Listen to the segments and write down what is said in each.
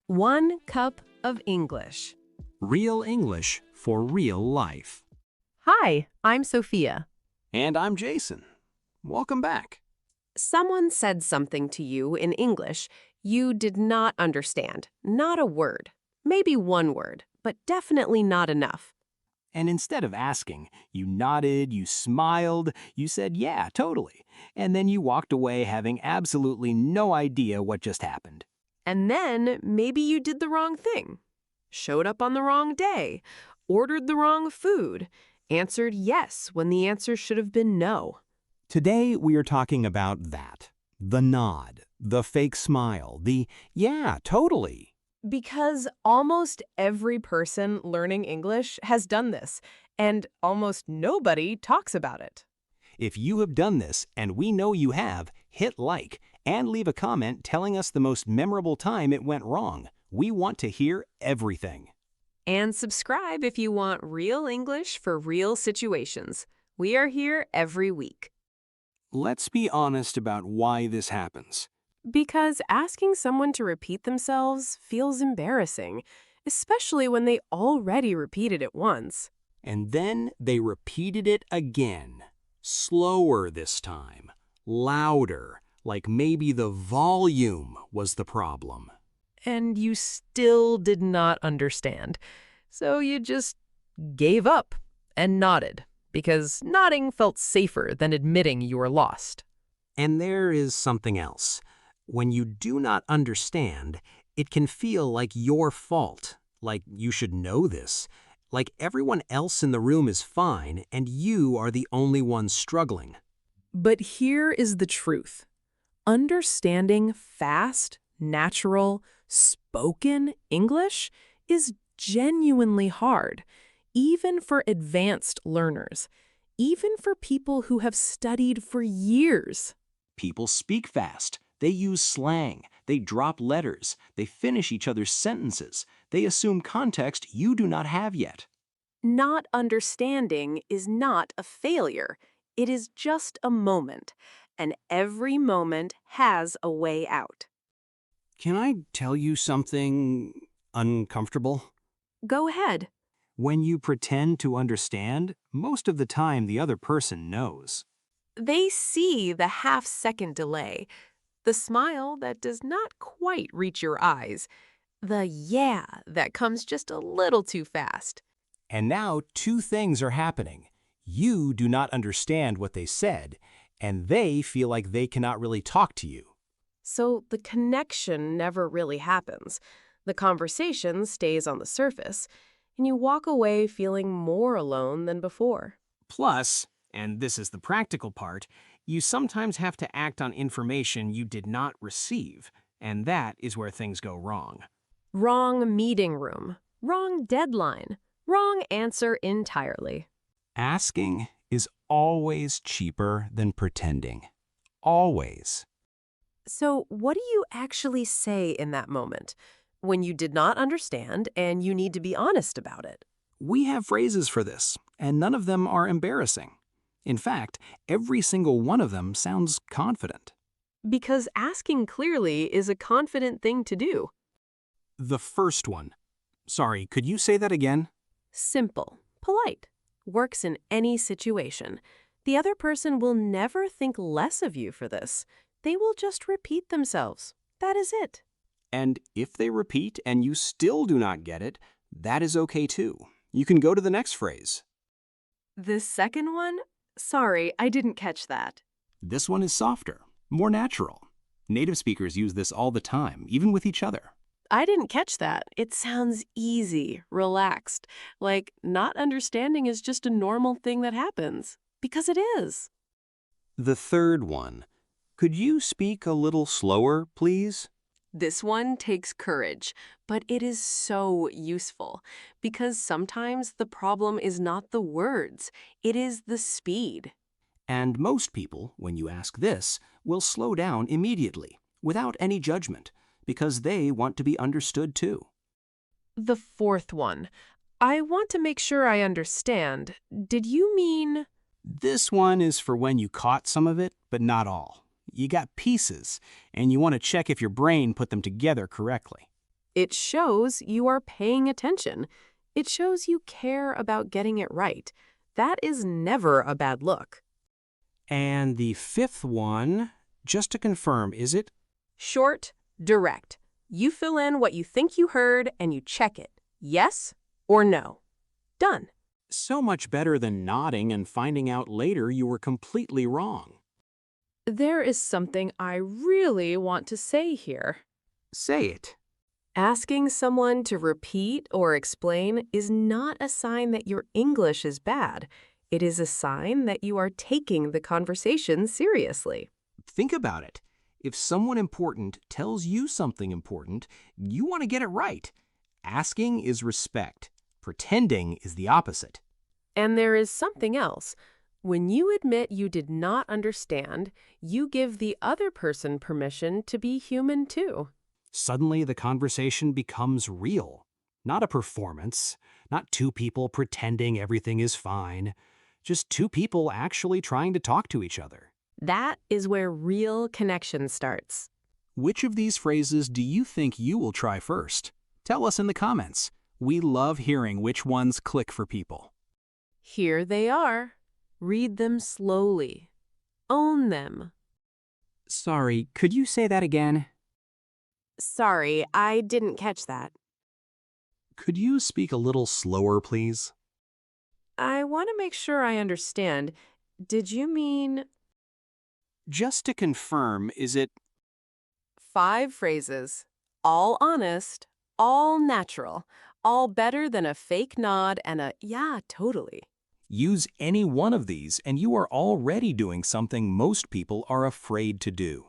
1 cup of English. Real English for real life. Hi, I'm Sophia. And I'm Jason. Welcome back. Someone said something to you in English you did not understand. Not a word. Maybe one word, but definitely not enough. And instead of asking, you nodded, you smiled, you said, yeah, totally. And then you walked away having absolutely no idea what just happened. And then maybe you did the wrong thing. Showed up on the wrong day. Ordered the wrong food. Answered yes when the answer should have been no. Today we are talking about that. The nod, the fake smile, the yeah, totally. Because almost every person learning English has done this, and almost nobody talks about it. If you have done this, and we know you have, hit like and leave a comment telling us the most memorable time it went wrong. We want to hear everything. And subscribe if you want real English for real situations. We are here every week. Let's be honest about why this happens. Because asking someone to repeat themselves feels embarrassing, especially when they already repeated it once. And then they repeated it again. Slower this time. Louder, like maybe the volume was the problem. And you still did not understand. So you just gave up and nodded, because nodding felt safer than admitting you were lost. And there is something else. When you do not understand, it can feel like your fault, like you should know this, like everyone else in the room is fine and you are the only one struggling. But here is the truth. Understanding fast, natural, spoken English is genuinely hard, even for advanced learners, even for people who have studied for years. People speak fast. They use slang. They drop letters. They finish each other's sentences. They assume context you do not have yet. Not understanding is not a failure. It is just a moment, and every moment has a way out. Can I tell you something uncomfortable? Go ahead. When you pretend to understand, most of the time the other person knows. They see the half-second delay, the smile that does not quite reach your eyes, the yeah that comes just a little too fast. And now two things are happening. You do not understand what they said, and they feel like they cannot really talk to you. So the connection never really happens. The conversation stays on the surface, and you walk away feeling more alone than before. Plus, and this is the practical part, you sometimes have to act on information you did not receive, and that is where things go wrong. Wrong meeting room, wrong deadline, wrong answer entirely. Asking is always cheaper than pretending. Always. So what do you actually say in that moment, when you did not understand and you need to be honest about it? We have phrases for this, and none of them are embarrassing. In fact, every single one of them sounds confident. Because asking clearly is a confident thing to do. The first one. Sorry, could you say that again? Simple, polite, works in any situation. The other person will never think less of you for this. They will just repeat themselves. That is it. And if they repeat and you still do not get it, that is okay too. You can go to the next phrase. The second one? Sorry, I didn't catch that. This one is softer, more natural. Native speakers use this all the time, even with each other. I didn't catch that. It sounds easy, relaxed, like not understanding is just a normal thing that happens. Because it is. The third one. Could you speak a little slower, please? This one takes courage, but it is so useful because sometimes the problem is not the words, it is the speed. And most people, when you ask this, will slow down immediately, without any judgment, because they want to be understood too. The fourth one. I want to make sure I understand. Did you mean? This one is for when you caught some of it, but not all. You got pieces, and you want to check if your brain put them together correctly. It shows you are paying attention. It shows you care about getting it right. That is never a bad look. And the fifth one, just to confirm, is it? Short, direct. You fill in what you think you heard and you check it. Yes or no. Done. So much better than nodding and finding out later you were completely wrong. There is something I really want to say here. Say it. Asking someone to repeat or explain is not a sign that your English is bad. It is a sign that you are taking the conversation seriously. Think about it. If someone important tells you something important, you want to get it right. Asking is respect. Pretending is the opposite. And there is something else. When you admit you did not understand, you give the other person permission to be human too. Suddenly, the conversation becomes real. Not a performance, not two people pretending everything is fine, just two people actually trying to talk to each other. That is where real connection starts. Which of these phrases do you think you will try first? Tell us in the comments. We love hearing which ones click for people. Here they are. Read them slowly. Own them. Sorry, could you say that again? Sorry, I didn't catch that. Could you speak a little slower, please? I want to make sure I understand. Did you mean Just to confirm, is it 5 phrases? All honest, all natural, all better than a fake nod and a yeah, totally. use any one of these and you are already doing something most people are afraid to do?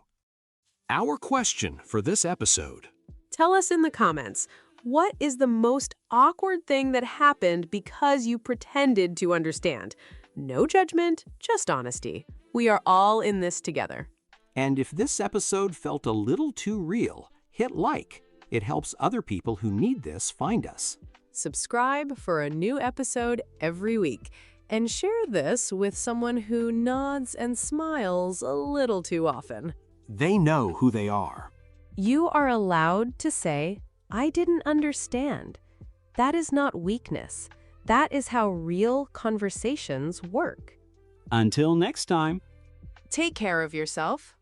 Our question for this episode. Tell us in the comments, what is the most awkward thing that happened because you pretended to understand? No judgment, just honesty. We are all in this together. And if this episode felt a little too real, hit like. It helps other people who need this find us. Subscribe for a new episode every week. And share this with someone who nods and smiles a little too often. They know who they are. You are allowed to say, I didn't understand. That is not weakness. That is how real conversations work. Until next time. Take care of yourself.